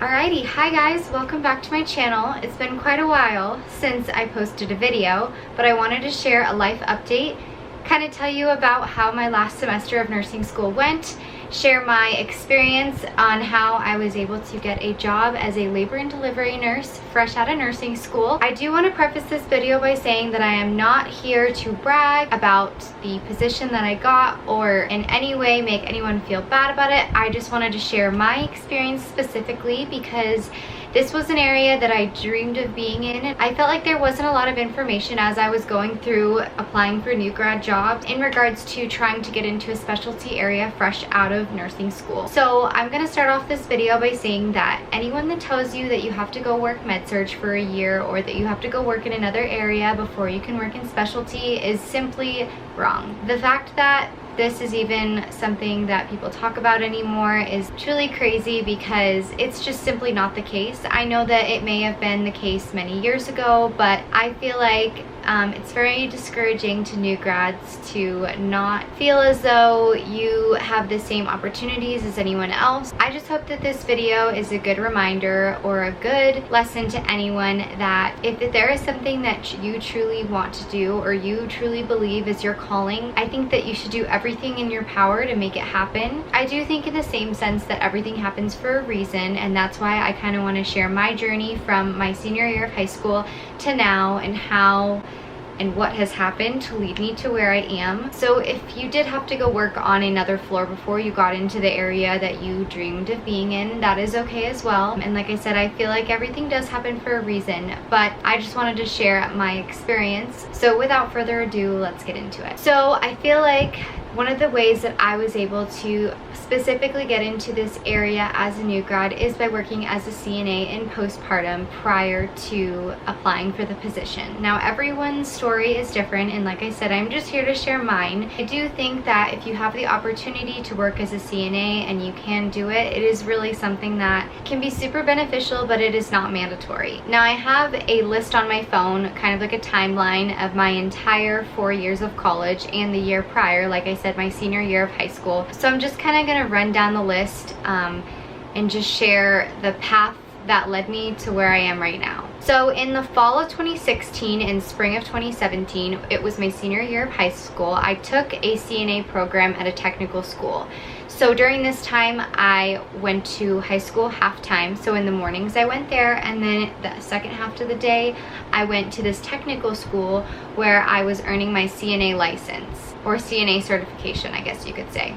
Alrighty, hi guys, welcome back to my channel. It's been quite a while since I posted a video, but I wanted to share a life update, kind of tell you about how my last semester of nursing school went, share my experience on how I was able to get a job as a labor and delivery nurse fresh out of nursing school. I do want to preface this video by saying that I am not here to brag about the position that I got or in any way make anyone feel bad about it. I just wanted to share my experience specifically because this was an area that I dreamed of being in. I felt like there wasn't a lot of information as I was going through applying for new grad jobs in regards to trying to get into a specialty area fresh out of nursing school. So I'm gonna start off this video by saying that anyone that tells you that you have to go work med-surg for a year or that you have to go work in another area before you can work in specialty is simply wrong. The fact that this is even something that people talk about anymore is truly crazy because it's just simply not the case. I know that it may have been the case many years ago, but I feel like it's very discouraging to new grads to not feel as though you have the same opportunities as anyone else. I just hope that this video is a good reminder or a good lesson to anyone that if there is something that you truly want to do or you truly believe is your calling, I think that you should do everything in your power to make it happen. I do think in the same sense that everything happens for a reason, and that's why I kind of want to share my journey from my senior year of high school to now and how and what has happened to lead me to where I am. So if you did have to go work on another floor before you got into the area that you dreamed of being in, that is okay as well. And like I said, I feel like everything does happen for a reason, but I just wanted to share my experience. So without further ado, let's get into it. So I feel like one of the ways that I was able to specifically get into this area as a new grad is by working as a CNA in postpartum prior to applying for the position. Now everyone's story is different, and like I said, I'm just here to share mine. I do think that if you have the opportunity to work as a CNA and you can do it, it is really something that can be super beneficial, but it is not mandatory. Now I have a list on my phone, kind of like a timeline of my entire 4 years of college and the year prior, like I said, my senior year of high school. So I'm just kind of going to run down the list and just share the path that led me to where I am right now. So in the fall of 2016 and spring of 2017, it was my senior year of high school, I took a CNA program at a technical school. So during this time, I went to high school half-time. So in the mornings I went there, and then the second half of the day, I went to this technical school where I was earning my CNA license, or CNA certification, I guess you could say.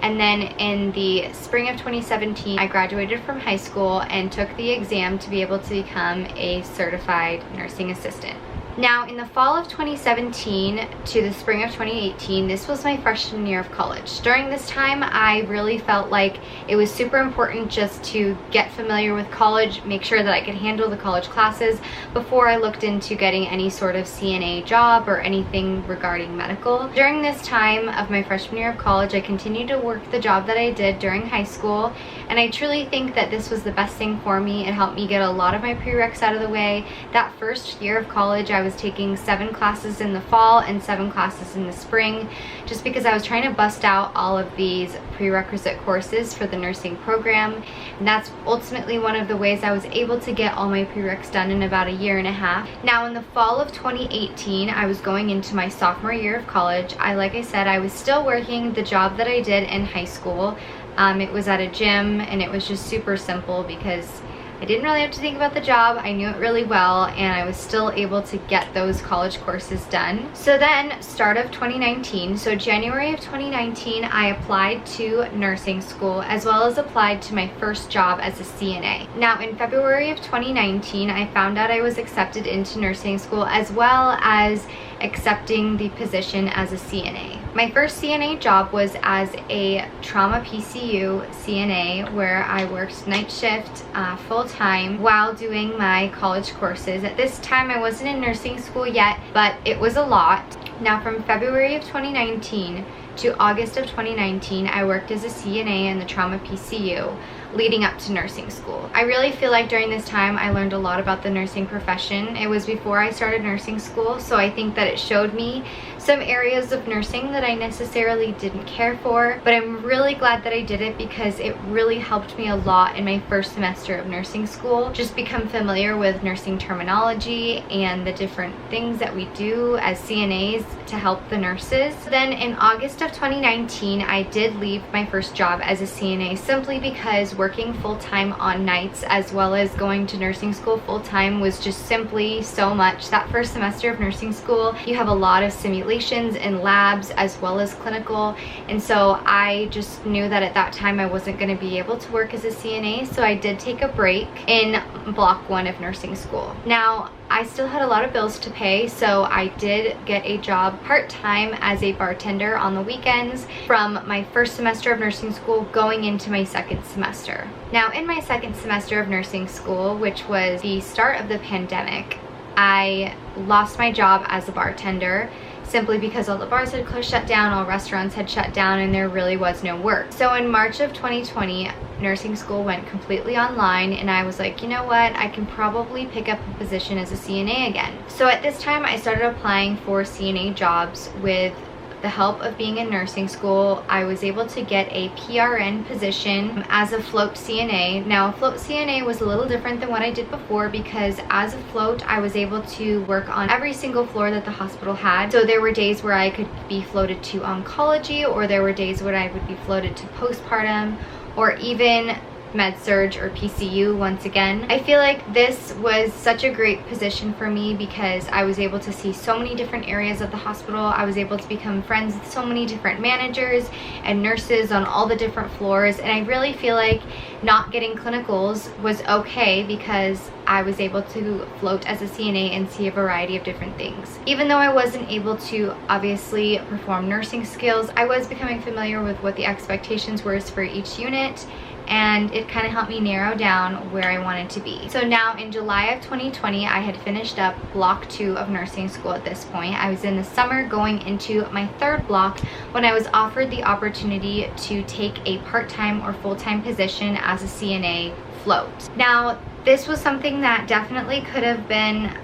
And then in the spring of 2017, I graduated from high school and took the exam to be able to become a certified nursing assistant. Now in the fall of 2017 to the spring of 2018, this was my freshman year of college. During this time, I really felt like it was super important just to get familiar with college, make sure that I could handle the college classes before I looked into getting any sort of CNA job or anything regarding medical. During this time of my freshman year of college, I continued to work the job that I did during high school, and I truly think that this was the best thing for me. It helped me get a lot of my prereqs out of the way. That first year of college, I was taking 7 classes in the fall and 7 classes in the spring, just because I was trying to bust out all of these prerequisite courses for the nursing program, and that's ultimately one of the ways I was able to get all my prereqs done in about a year and a half. Now in the fall of 2018, I was going into my sophomore year of college. Like I said, I was still working the job that I did in high school. It was at a gym, and it was just super simple because I didn't really have to think about the job. I knew it really well, and I was still able to get those college courses done. So then, start of 2019, so January of 2019, I applied to nursing school as well as applied to my first job as a CNA. Now in February of 2019, I found out I was accepted into nursing school as well as accepting the position as a CNA. My first CNA job was as a trauma PCU CNA, where I worked night shift full-time while doing my college courses. At this time, I wasn't in nursing school yet, but it was a lot. Now from February of 2019 to August of 2019, I worked as a CNA in the trauma PCU, leading up to nursing school. I really feel like during this time I learned a lot about the nursing profession. It was before I started nursing school, so I think that it showed me some areas of nursing that I necessarily didn't care for, but I'm really glad that I did it because it really helped me a lot in my first semester of nursing school. Just become familiar with nursing terminology and the different things that we do as CNAs to help the nurses. Then in August of 2019, I did leave my first job as a CNA simply because working full-time on nights as well as going to nursing school full-time was just simply so much. That first semester of nursing school, you have a lot of simulations in labs as well as clinical, and so I just knew that at that time I wasn't going to be able to work as a CNA, so I did take a break in block 1 of nursing school. Now, I still had a lot of bills to pay, so I did get a job part-time as a bartender on the weekends from my first semester of nursing school going into my second semester. Now, in my second semester of nursing school, which was the start of the pandemic, I lost my job as a bartender simply because all the bars had shut down, all restaurants had shut down, and there really was no work. So in March of 2020, nursing school went completely online, and I was like, you know what, I can probably pick up a position as a CNA again. So at this time, I started applying for CNA jobs. With the help of being in nursing school, I was able to get a PRN position as a float CNA. Now, a float CNA was a little different than what I did before because as a float, I was able to work on every single floor that the hospital had. So there were days where I could be floated to oncology, or there were days where I would be floated to postpartum, or even med-surg or PCU once again. I feel like this was such a great position for me because I was able to see so many different areas of the hospital. I was able to become friends with so many different managers and nurses on all the different floors, and I really feel like not getting clinicals was okay because I was able to float as a CNA and see a variety of different things. Even though I wasn't able to obviously perform nursing skills, I was becoming familiar with what the expectations were for each unit, and it kind of helped me narrow down where I wanted to be. So now in July of 2020, I had finished up block 2 of nursing school at this point. I was in the summer going into my 3rd block when I was offered the opportunity to take a part-time or full-time position as a CNA float. Now, this was something that definitely could have been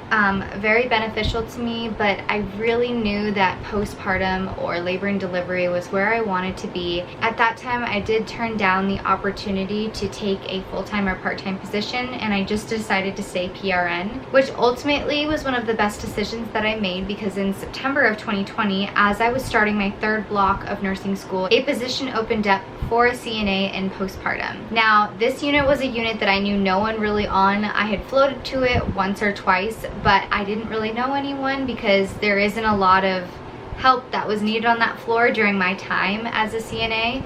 very beneficial to me, but I really knew that postpartum or labor and delivery was where I wanted to be. At that time, I did turn down the opportunity to take a full-time or part-time position, and I just decided to stay PRN, which ultimately was one of the best decisions that I made because in September of 2020, as I was starting my 3rd block of nursing school, a position opened up for a CNA in postpartum. Now, this unit was a unit that I knew no one really on. I had floated to it once or twice, but I didn't really know anyone because there isn't a lot of help that was needed on that floor during my time as a CNA.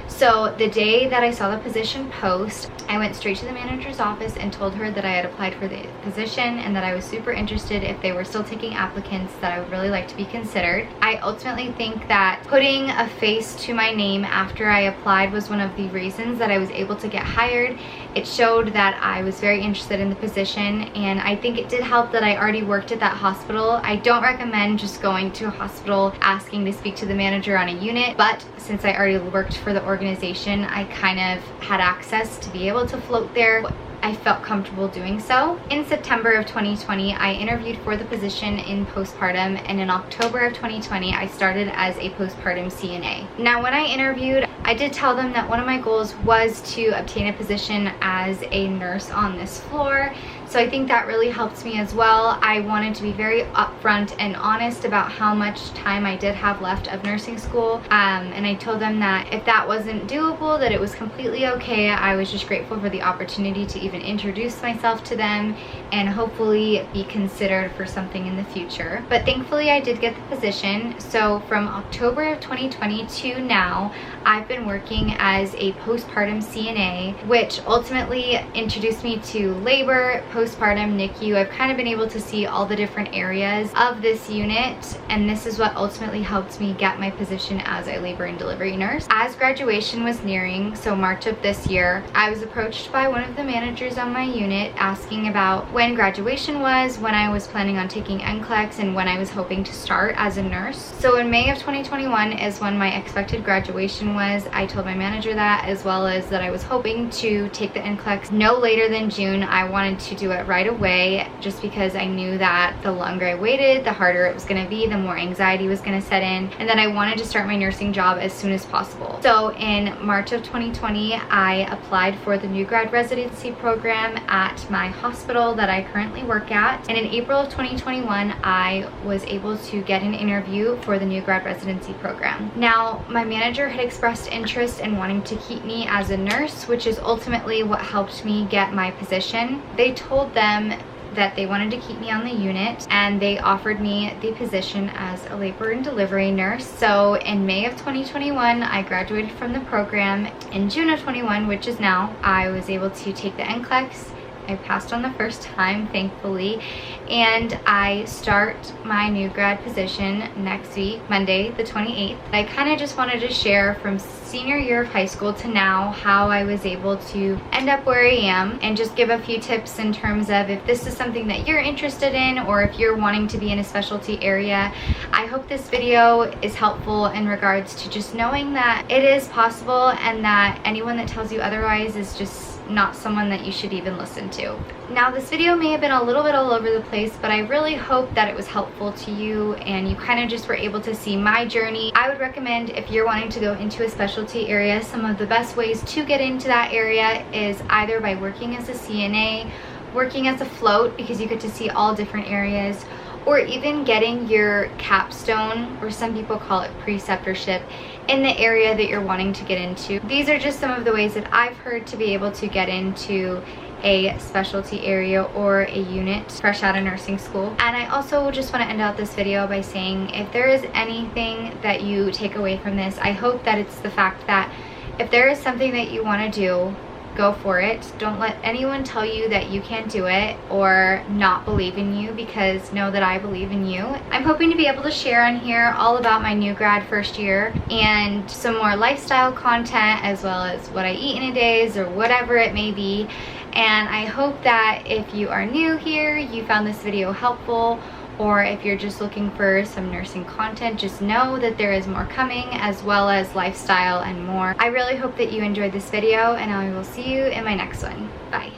So the day that I saw the position post, I went straight to the manager's office and told her that I had applied for the position and that I was super interested if they were still taking applicants, that I would really like to be considered. I ultimately think that putting a face to my name after I applied was one of the reasons that I was able to get hired. It showed that I was very interested in the position, and I think it did help that I already worked at that hospital. I don't recommend just going to a hospital asking to speak to the manager on a unit, but since I already worked for the organization, I kind of had access to be able to float there. I felt comfortable doing so. In September of 2020, I interviewed for the position in postpartum, and in October of 2020, I started as a postpartum CNA. Now, when I interviewed, I did tell them that one of my goals was to obtain a position as a nurse on this floor. So I think that really helped me as well. I wanted to be very upfront and honest about how much time I did have left of nursing school. And I told them that if that wasn't doable, that it was completely okay. I was just grateful for the opportunity to even introduce myself to them and hopefully be considered for something in the future. But thankfully I did get the position. So from October of 2020 to now, I've been working as a postpartum CNA, which ultimately introduced me to labor, postpartum, NICU. I've kind of been able to see all the different areas of this unit, and this is what ultimately helped me get my position as a labor and delivery nurse. As graduation was nearing, so March of this year, I was approached by one of the managers on my unit asking about when graduation was, when I was planning on taking NCLEX, and when I was hoping to start as a nurse. So in May of 2021 is when my expected graduation was, because I told my manager that, as well as that I was hoping to take the NCLEX no later than June. I wanted to do it right away just because I knew that the longer I waited, the harder it was going to be, the more anxiety was going to set in, and then I wanted to start my nursing job as soon as possible. So in March of 2020, I applied for the new grad residency program at my hospital that I currently work at, and in April of 2021, I was able to get an interview for the new grad residency program. Now, my manager had expressed interest in wanting to keep me as a nurse, which is ultimately what helped me get my position. They told them that they wanted to keep me on the unit, and they offered me the position as a labor and delivery nurse. So in May of 2021, I graduated from the program. In June of 21, which is now, I was able to take the NCLEX. I passed on the first time, thankfully, and I start my new grad position next week, Monday the 28th. I kind of just wanted to share from senior year of high school to now how I was able to end up where I am, and just give a few tips in terms of if this is something that you're interested in, or if you're wanting to be in a specialty area. I hope this video is helpful in regards to just knowing that it is possible, and that anyone that tells you otherwise is just not someone that you should even listen to. Now, this video may have been a little bit all over the place, but I really hope that it was helpful to you and you kind of just were able to see my journey. I would recommend, if you're wanting to go into a specialty area, some of the best ways to get into that area is either by working as a CNA, working as a float, because you get to see all different areas, or even getting your capstone, or some people call it preceptorship, in the area that you're wanting to get into. These are just some of the ways that I've heard to be able to get into a specialty area or a unit fresh out of nursing school. And I also just want to end out this video by saying, if there is anything that you take away from this, I hope that it's the fact that if there is something that you want to do, go for it. Don't let anyone tell you that you can't do it or not believe in you, because know that I believe in you. I'm hoping to be able to share on here all about my new grad first year and some more lifestyle content, as well as what I eat in a day or whatever it may be. And I hope that if you are new here, you found this video helpful, or if you're just looking for some nursing content, just know that there is more coming, as well as lifestyle and more. I really hope that you enjoyed this video, and I will see you in my next one. Bye.